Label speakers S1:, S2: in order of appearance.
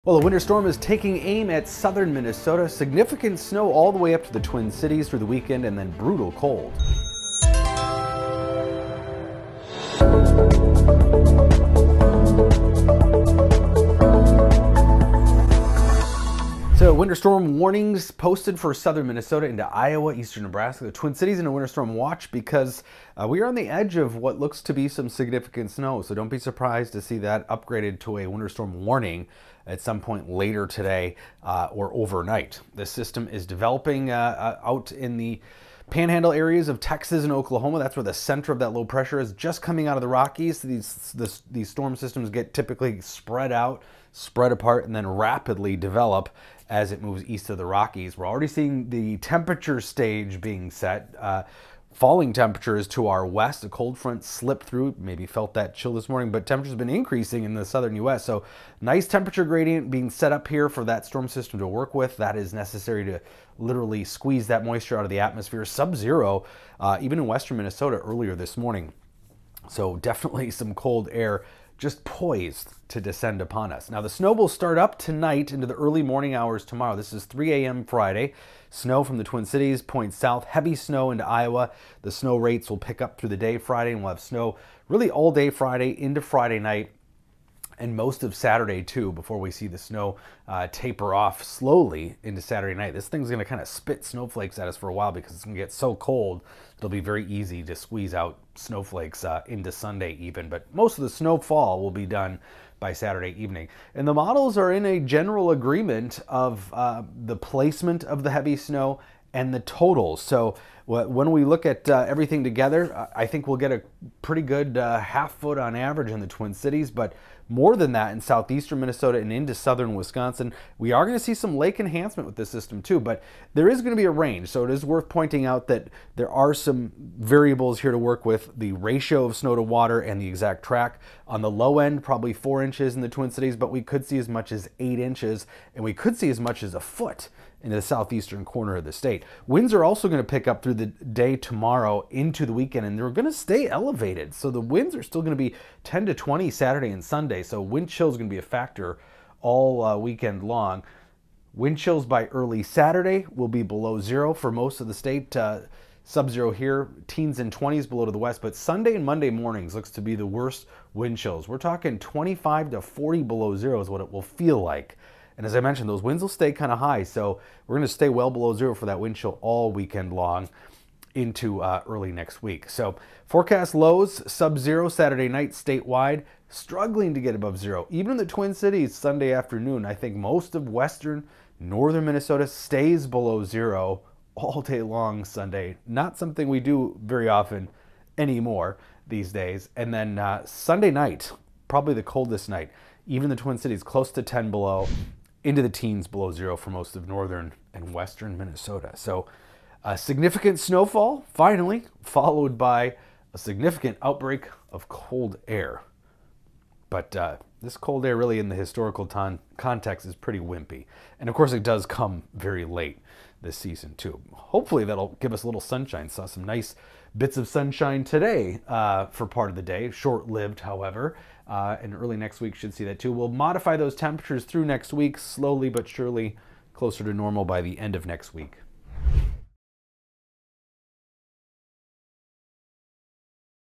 S1: Well, a winter storm is taking aim at southern Minnesota. Significant snow all the way up to the Twin Cities through the weekend, and then brutal cold. So winter storm warnings posted for southern Minnesota into Iowa, eastern Nebraska. The Twin Cities in a winter storm watch because we are on the edge of what looks to be some significant snow. So don't be surprised to see that upgraded to a winter storm warning at some point later today or overnight. This system is developing out in the panhandle areas of Texas and Oklahoma. That's where the center of that low pressure is, just coming out of the Rockies. These storm systems get typically spread out, spread apart, and then rapidly develop as it moves east of the Rockies. We're already seeing the temperature stage being set. Falling temperatures to our west. A cold front slipped through, maybe felt that chill this morning, but temperature's been increasing in the southern U.S. So nice temperature gradient being set up here for that storm system to work with. That is necessary to literally squeeze that moisture out of the atmosphere. Sub-zero, even in western Minnesota earlier this morning. So definitely some cold air just poised to descend upon us. Now the snow will start up tonight into the early morning hours tomorrow. This is 3 a.m. Friday. Snow from the Twin Cities points south, heavy snow into Iowa. The snow rates will pick up through the day Friday, and we'll have snow really all day Friday into Friday night and most of Saturday too, before we see the snow taper off slowly into Saturday night. This thing's gonna kind of spit snowflakes at us for a while because it's gonna get so cold, it'll be very easy to squeeze out snowflakes into Sunday even, but most of the snowfall will be done by Saturday evening. And the models are in a general agreement of the placement of the heavy snow and the totals. So when we look at everything together, I think we'll get a pretty good half foot on average in the Twin Cities, but more than that in southeastern Minnesota and into southern Wisconsin. We are going to see some lake enhancement with this system too, but there is going to be a range. So it is worth pointing out that there are some variables here to work with: the ratio of snow to water and the exact track. On the low end, probably 4 inches in the Twin Cities, but we could see as much as 8 inches, and we could see as much as a foot into the southeastern corner of the state. Winds are also going to pick up through the day tomorrow into the weekend, and they're going to stay elevated. So the winds are still going to be 10 to 20 Saturday and Sunday. So wind chill is going to be a factor all weekend long. Wind chills by early Saturday will be below zero for most of the state. Sub-zero here, teens and 20s below to the west, but Sunday and Monday mornings looks to be the worst wind chills. We're talking 25 to 40 below zero is what it will feel like. And as I mentioned, those winds will stay kind of high, so we're going to stay well below zero for that wind chill all weekend long into early next week. So forecast lows, sub-zero Saturday night statewide, struggling to get above zero. Even in the Twin Cities Sunday afternoon, I think most of western, northern Minnesota stays below zero all day long Sunday. Not something we do very often anymore these days. And then Sunday night, probably the coldest night. Even the Twin Cities close to 10 below, into the teens below zero for most of northern and western Minnesota. So a significant snowfall, finally, followed by a significant outbreak of cold air. But this cold air really in the historical context is pretty wimpy. And of course it does come very late this season too. Hopefully that'll give us a little sunshine. Saw some nice bits of sunshine today for part of the day, short-lived however, and early next week should see that too. We'll modify those temperatures through next week, slowly but surely closer to normal by the end of next week.